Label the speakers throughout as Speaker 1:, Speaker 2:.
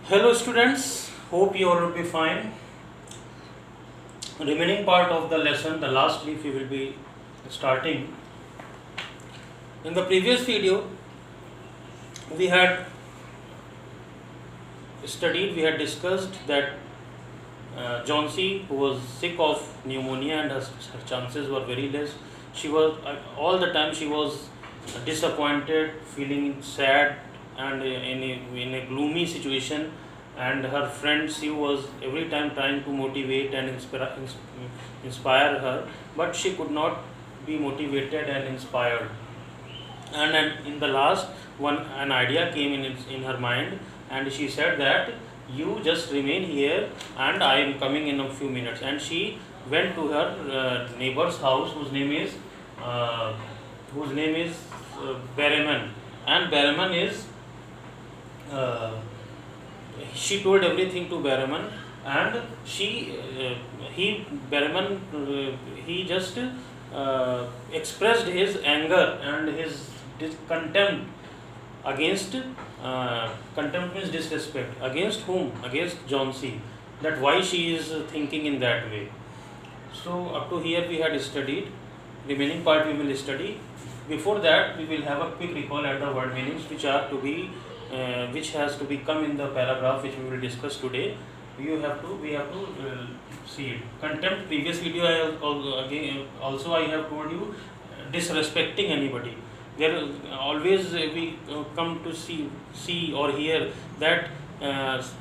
Speaker 1: Hello students, hope you all will be fine. Remaining part of the lesson, the last leaf we will be starting. In the previous video, we had discussed that Johnsy, who was sick of pneumonia and her chances were very less. She was all the time she was disappointed, feeling sad, and in a gloomy situation. And her friend Sue was every time trying to motivate and inspire her, but she could not be motivated and inspired. And in the last one, an idea came in her mind, and she said that you just remain here, and I am coming in a few minutes. And she went to her neighbor's house, uh, whose name is Berryman, and Berryman is. She told everything to Berryman, and Berryman, he just expressed his anger and his contempt against contempt means disrespect against whom? Against Johnsy, that why she is thinking in that way. So up to here we had studied. Remaining part we will study. Before that, we will have a quick recall at the word meanings which has to be come in the paragraph which we will discuss today. We have to see it. Contempt. Previous video I have told you, disrespecting anybody. There always we come to see or hear that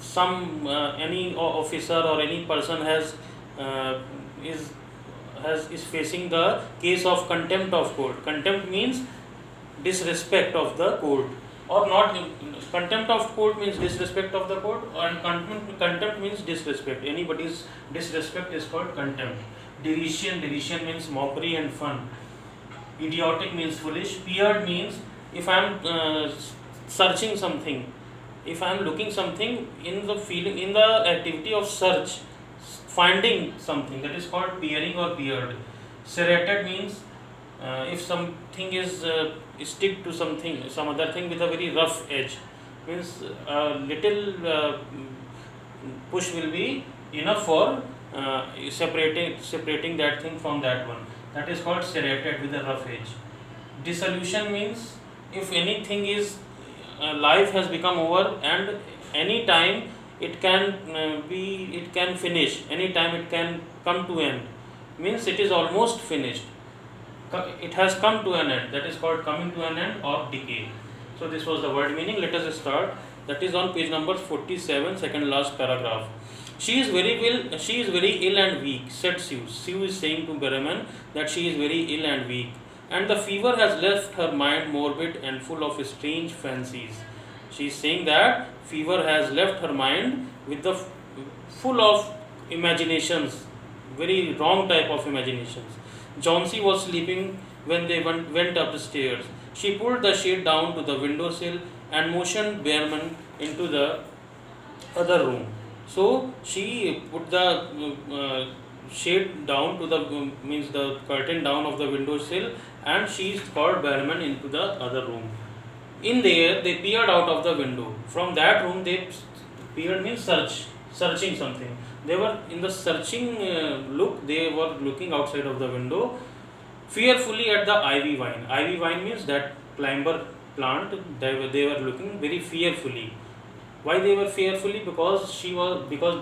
Speaker 1: some any officer or any person uh, is is facing the case of contempt of court. Contempt means disrespect of the court, or not. Contempt of court means disrespect of the court, and contempt means disrespect. Anybody's disrespect is called contempt. Derision means mockery and fun. Idiotic means foolish. Peered means if I am searching something, if I am looking something in the activity of search, finding something, that is called peering or peered. Serrated means if something is stick to some other thing with a very rough edge, means a little push will be enough for separating that thing from that one. That is called serrated with a rough edge. Dissolution means if anything is life has become over, and any time it can finish, any time it can come to end, means it is almost finished, it has come to an end. That is called coming to an end or decay. So this was the word meaning. Let us start. That is on page number 47, second last paragraph. She is very ill and weak, said Sue. Sue is saying to Berryman that she is very ill and weak, and the fever has left her mind morbid and full of strange fancies. She is saying that fever has left her mind with the full of imaginations, very wrong type of imaginations. Johnsy was sleeping when they went up the stairs. She pulled the shade down to the windowsill and motioned Berryman into the other room. So she put the shade down to the means the curtain down of the windowsill, and she called Berryman into the other room. In there, they peered out of the window. From that room, they peered means searching something. They were in the searching look. They were looking outside of the window, fearfully at the ivy vine. Ivy vine means that climber plant. They were looking very fearfully. Why they were fearfully? Because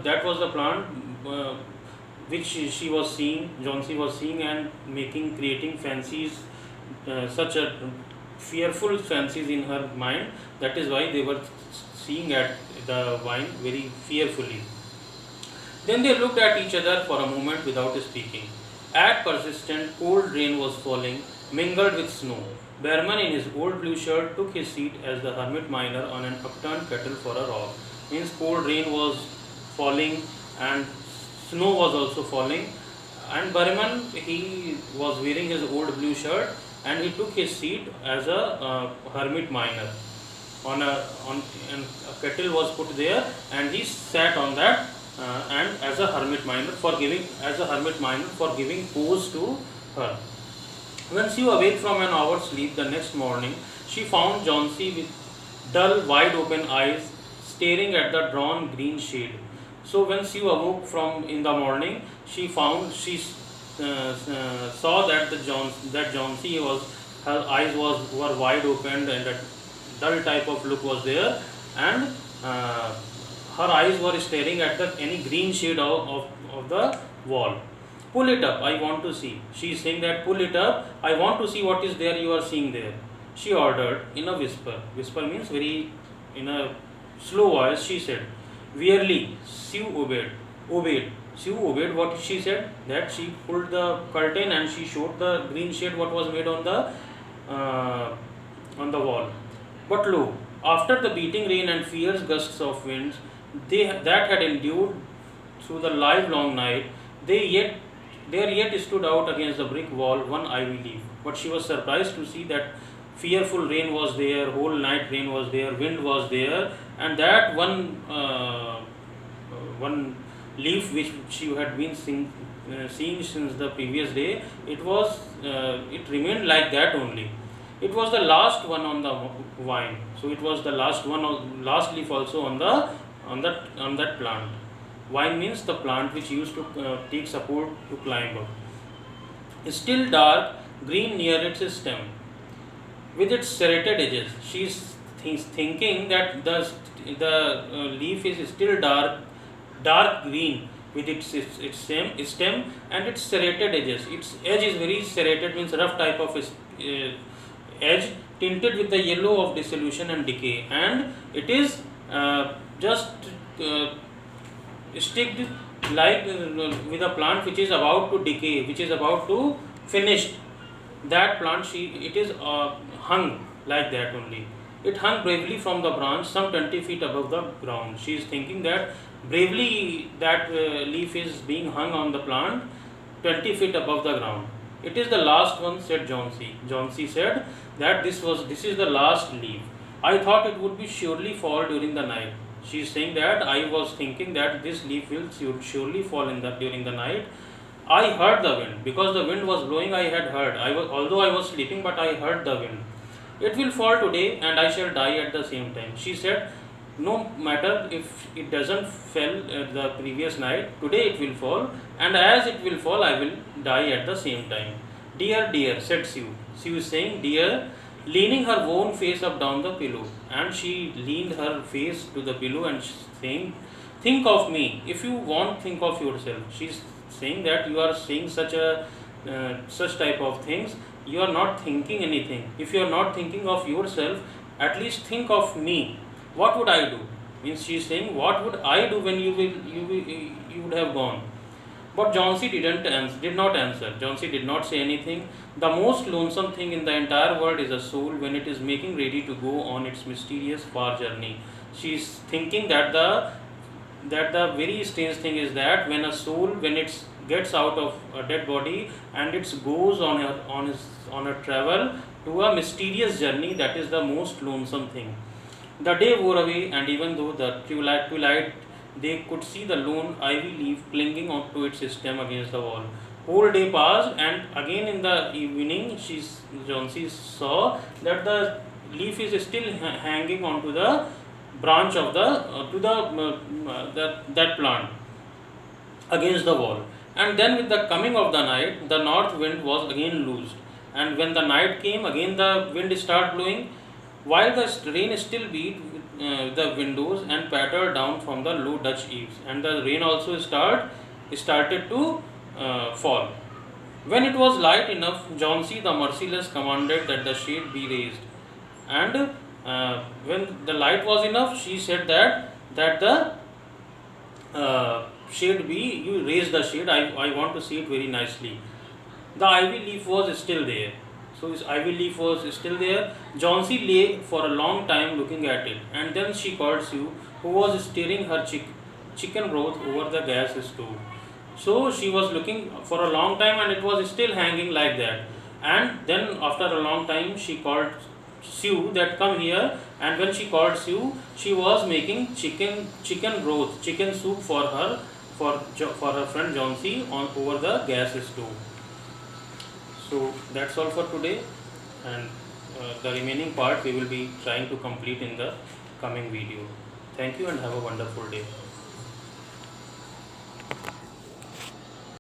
Speaker 1: that was the plant which she was seeing. Johnsy was seeing and creating fancies, such a fearful fancies in her mind. That is why they were seeing at the vine very fearfully. Then they looked at each other for a moment without speaking. At persistent, cold rain was falling, mingled with snow. Berryman, in his old blue shirt, took his seat as the hermit miner on an upturned kettle for a rock. Means cold rain was falling and snow was also falling. And Berryman, he was wearing his old blue shirt, and he took his seat as a hermit miner. And a kettle was put there, and he sat on that, and as a hermit miner for giving pose to her. When she awake from an hour's sleep the next morning, she found Johnsy with dull, wide open eyes staring at the drawn green shade. So when Sue awoke from in the morning, she saw that Johnsy was, her eyes were wide open and a dull type of look was there, and her eyes were staring at the any green shade of the wall. Pull it up, I want to see. She is saying that pull it up, I want to see what is there you are seeing there. She ordered in a whisper. Whisper means very in a slow voice. She said, "Wearily, Sue obeyed. Obeyed. Sue obeyed what she said. That she pulled the curtain and she showed the green shade what was made uh, on the wall. But lo, after the beating rain and fierce gusts of winds that had endured through the livelong night, there yet stood out against the brick wall one ivy leaf. But she was surprised to see that fearful rain was there, whole night rain was there, wind was there, and that one leaf which she had been seeing since the previous day, it remained like that only. It was the last one on the vine, so it was the last leaf also on that plant. Vine means the plant which used to take support to climb up. Still dark green near its stem, with its serrated edges. She is thinking that the leaf is still dark green with its stem and its serrated edges. Its edge is very serrated, means rough type of edge, tinted with the yellow of dissolution and decay, and it is just sticked like with a plant which is about to decay, which is about to finish. That plant, it is hung like that only. It hung bravely from the branch some 20 feet above the ground. She is thinking that bravely that leaf is being hung on the plant 20 feet above the ground. It is the last one, said Johnsy. Johnsy said that this is the last leaf. I thought it would be surely fall during the night. She is saying that I was thinking that this leaf will surely fall during the night. I heard the wind, because the wind was blowing. I had heard. Although I was sleeping, but I heard the wind. It will fall today, and I shall die at the same time. She said, no matter if it doesn't fell the previous night, today it will fall, and as it will fall, I will die at the same time. Dear, said Sue. She was saying, dear, leaning her own face up down the pillow, and she leaned her face to the pillow and saying, think of me. If you want, think of yourself. She's saying that you are saying such type of things, you are not thinking anything. If you are not thinking of yourself, at least think of me. What would I do? Means she is saying, what would I do when you would have gone? But Johnsy did not answer. Johnsy did not say anything. The most lonesome thing in the entire world is a soul when it is making ready to go on its mysterious far journey. She is thinking that the very strange thing is that when a soul, when it gets out of a dead body and it goes on a travel to a mysterious journey, that is the most lonesome thing. The day wore away, and even though the twilight, they could see the lone ivy leaf clinging onto its stem against the wall. Whole day passed, and again in the evening, Johnsy saw that the leaf is still hanging onto the branch of that plant against the wall. And then with the coming of the night, the north wind was again loosed, and when the night came, again the wind started blowing, while the rain still beat the windows and pattered down from the low Dutch eaves, and the rain also started to fall. When it was light enough, Johnsy the merciless commanded that the shade be raised, and when the light was enough, she said that the shade be, you raise the shade. I want to see it very nicely. The ivy leaf was still there. So his ivy leaf was still there. Johnsy lay for a long time looking at it, and then she called Sue, who was stirring her chicken broth over the gas stove. So she was looking for a long time, and it was still hanging like that. And then after a long time, she called Sue that come here. And when she called Sue, she was making chicken broth, chicken soup for her friend Johnsy over the gas stove. So that's all for today, and the remaining part we will be trying to complete in the coming video. Thank you and have a wonderful day.